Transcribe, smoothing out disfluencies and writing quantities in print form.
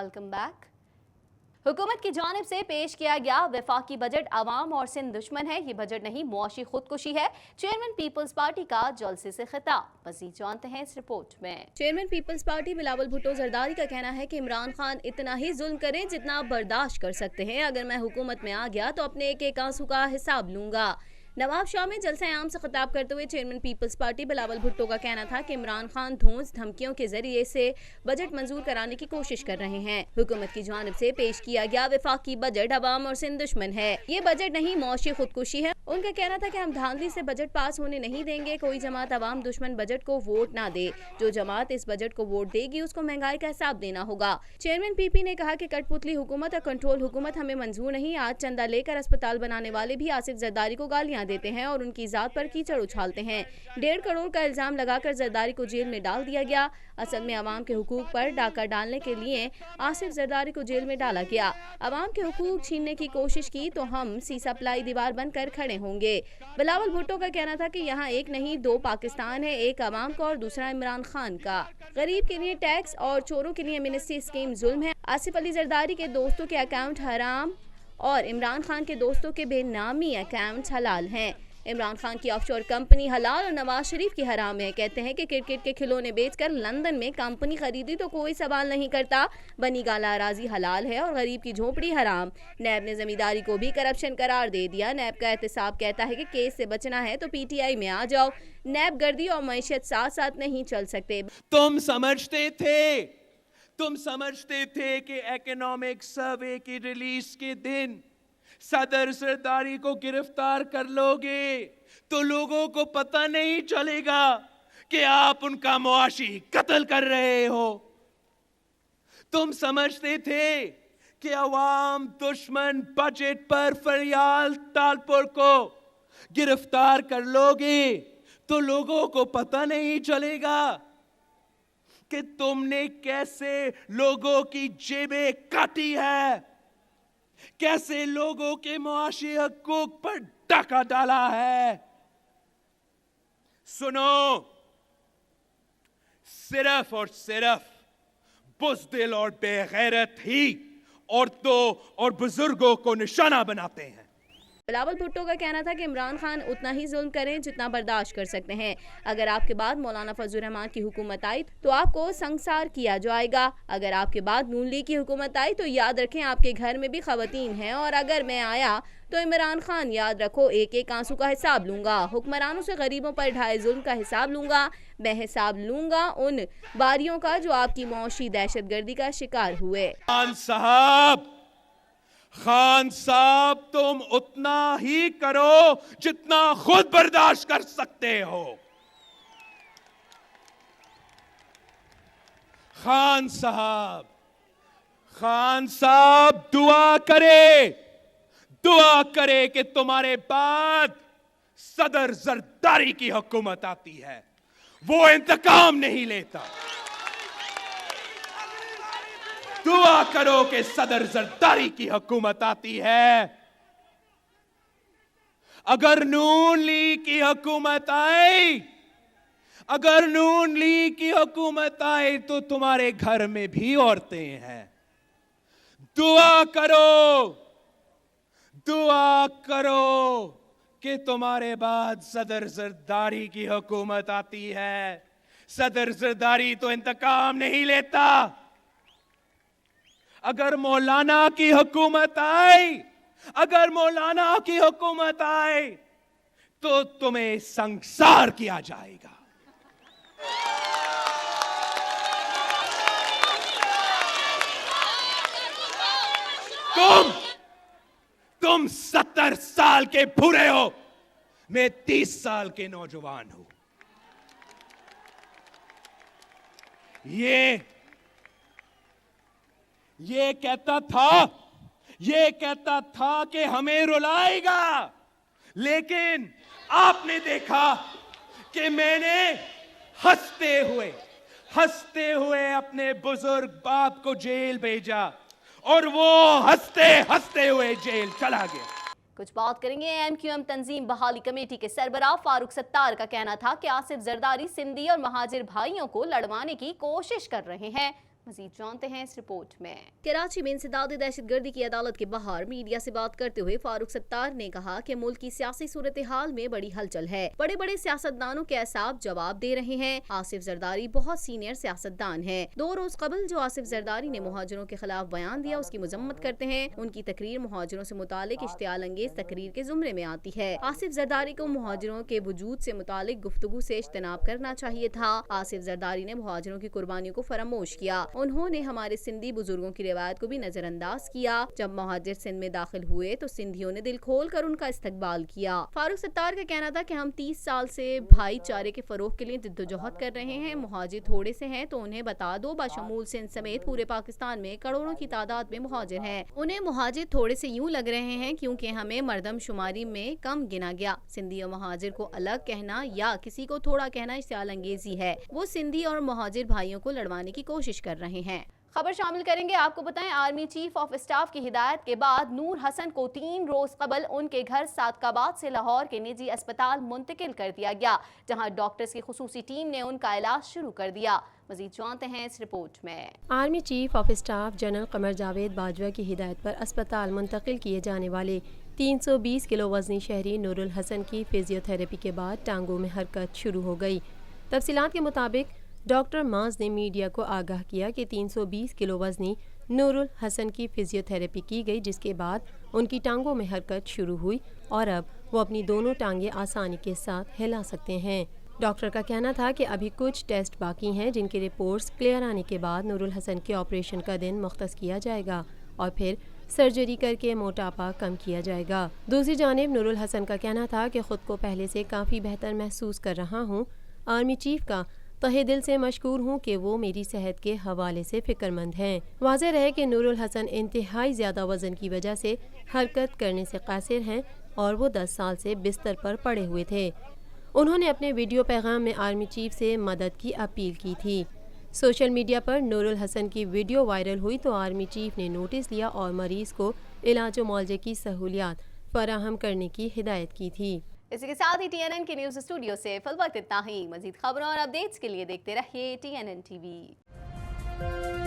Welcome back. हुकूमत की जानिब से पेश किया गया वफाकी बजट अवाम और सिंध दुश्मन है, ये बजट नहीं मुआशी खुदकुशी है। चेयरमैन पीपल्स पार्टी का जलसे से खिताब। मज़ीद जानते हैं इस रिपोर्ट में। Chairman Peoples Party Bilawal Bhutto Zardari का कहना है कि इमरान खान इतना ही जुल्म करें जितना आप बर्दाश्त कर सकते हैं। अगर मैं हुकूमत में आ गया तो अपने एक एक आंसू का हिसाब लूंगा। नवाब शाह में जलसा आम से खिताब करते हुए chairman Peoples Party Bilawal Bhutto का कहना था कि इमरान खान धौंस धमकियों के जरिए से बजट मंजूर कराने की कोशिश कर रहे हैं। हुकूमत की जानिब से पेश किया गया वफाकी बजट अवाम और सिंध दुश्मन है, ये बजट नहीं मुआशी खुदकुशी है। उनका कहना था कि हम धांधली से बजट पास होने नहीं देंगे। कोई जमात अवाम दुश्मन बजट को वोट ना दे। जो जमात इस बजट को वोट देगी उसको महंगाई का हिसाब देना होगा। चेयरमैन पीपी ने कहा कि कठपुतली हुकूमत और कंट्रोल हुकूमत हमें मंजूर नहीं। आज चंदा लेकर अस्पताल बनाने वाले भी आसिफ जरदारी को गालियां देते हैं और उनकी जात पर कीचड़ उछालते हैं। 1.5 करोड़ का इल्जाम लगाकर जरदारी को जेल में डाल दिया गया। असल में अवाम के हुकूक पर डाका डालने के लिए आसिफ जरदारी को जेल में डाला गया। अवाम के हुकूक छीनने की कोशिश की तो हम सीसा प्लाई दीवार बनकर खड़े होंगे। बिलावल भुट्टो का कहना था कि यहाँ एक नहीं दो पाकिस्तान है, एक अवाम का और दूसरा इमरान खान का। गरीब के लिए टैक्स और चोरों के लिए मिनिस्ट्री स्कीम जुल्म है। आसिफ अली जरदारी के दोस्तों के अकाउंट हराम और इमरान खान के दोस्तों के बेनामी अकाउंट हलाल हैं। इमरान खान की ऑफशोर कंपनी हलाल और नवाज शरीफ की हराम है। कहते हैं कि क्रिकेट के खिलौने बेचकर लंदन में कंपनी खरीदी तो कोई सवाल नहीं करता। बनी गाला अराजी हलाल है और गरीब की झोपड़ी हराम। नैब ने जमींदारी को भी करप्शन करार दे दिया। नैब का एहतसाब कहता है कि केस से बचना है तो पीटीआई में आ जाओ। नैब गर्दी और मईशत साथ साथ नहीं चल सकते। तुम समझते थे कि इकोनॉमिक सर्वे की रिलीज के दिन सदर जरदारी को गिरफ्तार कर लोगे तो लोगों को पता नहीं चलेगा कि आप उनका मुआशी कत्ल कर रहे हो। तुम समझते थे कि अवाम दुश्मन बजट पर फरियाल तालपुर को गिरफ्तार कर लोगे तो लोगों को पता नहीं चलेगा कि तुमने कैसे लोगों की जेबें काटी है, कैसे लोगों के मुआशी हकूक पर डाका डाला है। सुनो, सिर्फ और सिर्फ बुज़दिल और बेगैरत ही औरतों और बुजुर्गों को निशाना बनाते हैं। बिलावल भुट्टो का कहना था कि इमरान खान उतना ही जुल्म करें जितना बर्दाश्त कर सकते हैं। अगर आपके बाद मौलाना फजल रहमान की हुकूमत आई तो आपको संसार किया जाएगा। अगर आपके बाद नून लीग की हुकूमत आई तो याद रखें आपके घर में भी खवातीन हैं। और अगर मैं आया तो इमरान खान याद रखो एक एक आंसू का हिसाब लूंगा। हुक्मरानों से गरीबों पर ढाए जुल्म का हिसाब लूंगा। मैं हिसाब लूंगा उन बारियों का जो आपकी मौशी दहशतगर्दी का शिकार हुए। खान साहब तुम उतना ही करो जितना खुद बर्दाश्त कर सकते हो। खान साहब दुआ करे कि तुम्हारे बाद सदर जरदारी की हुकूमत आती है। वो इंतकाम नहीं लेता। दुआ करो कि सदर जरदारी की हुकूमत आती है। अगर नून लीग की हुकूमत आई तो तुम्हारे घर में भी औरतें हैं। दुआ करो कि तुम्हारे बाद सदर जरदारी की हुकूमत आती है। सदर जरदारी तो इंतकाम नहीं लेता। अगर मौलाना की हुकूमत आए तो तुम्हें संसार किया जाएगा। तुम 70 साल के बूढ़े हो, मैं 30 साल के नौजवान हूं। ये कहता था कि हमें रुलाएगा, लेकिन आपने देखा कि मैंने हंसते हुए अपने बुजुर्ग बाप को जेल भेजा और वो हंसते हुए जेल चला गया। कुछ बात करेंगे एमक्यूएम तंजीम बहाली कमेटी के सरबराह फारूक सत्तार का कहना था कि आसिफ जरदारी सिंधी और महाजिर भाइयों को लड़वाने की कोशिश कर रहे हैं। मजीद जानते हैं इस रिपोर्ट में। कराची में इंसदाद दहशत गर्दी की अदालत के बाहर मीडिया से बात करते हुए फारूक सत्तार ने कहा कि मुल्क की सियासी सूरत हाल में बड़ी हलचल है। बड़े बड़े सियासतदानों के एहसाब जवाब दे रहे हैं। आसिफ जरदारी बहुत सीनियर सियासतदान है। 2 रोज कबल जो आसिफ जरदारी ने मुहाजिरों के खिलाफ बयान दिया उसकी मजम्मत करते हैं। उनकी तकरीर मुहाजिरों से मुतालिक इश्तियाल अंगेज तकरीर के जुमरे में आती है। आसिफ जरदारी को मुहाजिरों के वजूद से मुतालिक गुफ्तगू से इज्तनाब करना चाहिए था। आसिफ जरदारी ने मुहाजिरों की कुर्बानियों को फरामोश किया। उन्होंने हमारे सिंधी बुजुर्गों की रिवायत को भी नजरअंदाज किया। जब मुहाजिर सिंध में दाखिल हुए तो सिंधियों ने दिल खोल कर उनका इस्तकबाल किया। फारूक सत्तार का कहना था कि हम 30 साल से भाईचारे के फरोग के लिए जिद्दोजहद कर रहे हैं। मुहाजिर थोड़े से हैं तो उन्हें बता दो, बशमूल सिंध समेत पूरे पाकिस्तान में करोड़ों की तादाद में मुहाजिर हैं। उन्हें मुहाजिर थोड़े से यूं लग रहे हैं क्योंकि हमें मर्दम शुमारी में कम गिना गया। सिंधी और मुहाजिर को अलग कहना या किसी को थोड़ा कहना इश्तियाल अंगेजी है। वो सिंधी और मुहाजिर भाइयों को लड़वाने की कोशिश कर रहे हैं। खबर शामिल करेंगे। आपको बताएं, आर्मी चीफ ऑफ स्टाफ की हिदायत के बाद नूर हसन को 3 रोज कबल उनके घर सादकाबाद से लाहौर के निजी अस्पताल मुंतकिल कर दिया गया, जहां डॉक्टर्स की खुसूसी टीम ने उनका इलाज शुरू कर दिया। मजीद जानते हैं इस रिपोर्ट में। Army chief of staff general Qamar Javed Bajwa की हिदायत पर अस्पताल मुंतकिल किए जाने वाले 320 किलो वजनी शहरी नूरुल हसन की फिजियोथेरेपी के बाद टांगों में हरकत शुरू हो गई। तफसीलात के मुताबिक डॉक्टर माज ने मीडिया को आगाह किया कि 320 किलो वजनी नूरुल हसन की फिजियोथेरेपी की गई, जिसके बाद उनकी टांगों में हरकत शुरू हुई और अब वो अपनी दोनों टांगें आसानी के साथ हिला सकते हैं। डॉक्टर का कहना था कि अभी कुछ टेस्ट बाकी हैं, जिनकी रिपोर्ट्स क्लियर आने के बाद नूरुल हसन के ऑपरेशन का दिन मुख्तस किया जाएगा और फिर सर्जरी करके मोटापा कम किया जाएगा। दूसरी जानिब नूरुल हसन का कहना था कि खुद को पहले से काफ़ी बेहतर महसूस कर रहा हूँ। आर्मी चीफ का तहे दिल से मशकूर हूँ कि वो मेरी सेहत के हवाले से फिक्रमंद हैं। वाज़ेह रहे कि नूरुल हसन इंतहाई ज़्यादा वज़न की वजह से हरकत करने से कासिर हैं और वो 10 साल से बिस्तर पर पड़े हुए थे। उन्होंने अपने वीडियो पैगाम में आर्मी चीफ से मदद की अपील की थी। सोशल मीडिया पर नूरुल हसन की वीडियो वायरल हुई तो आर्मी चीफ ने नोटिस लिया और मरीज़ को इलाज व मुआवजे की सहूलियात फराहम करने की हिदायत की थी। इसी के साथ ही TNN के न्यूज़ स्टूडियो से फिल वक्त इतना ही। मजीद खबरों और अपडेट्स के लिए देखते रहिए TNN TV।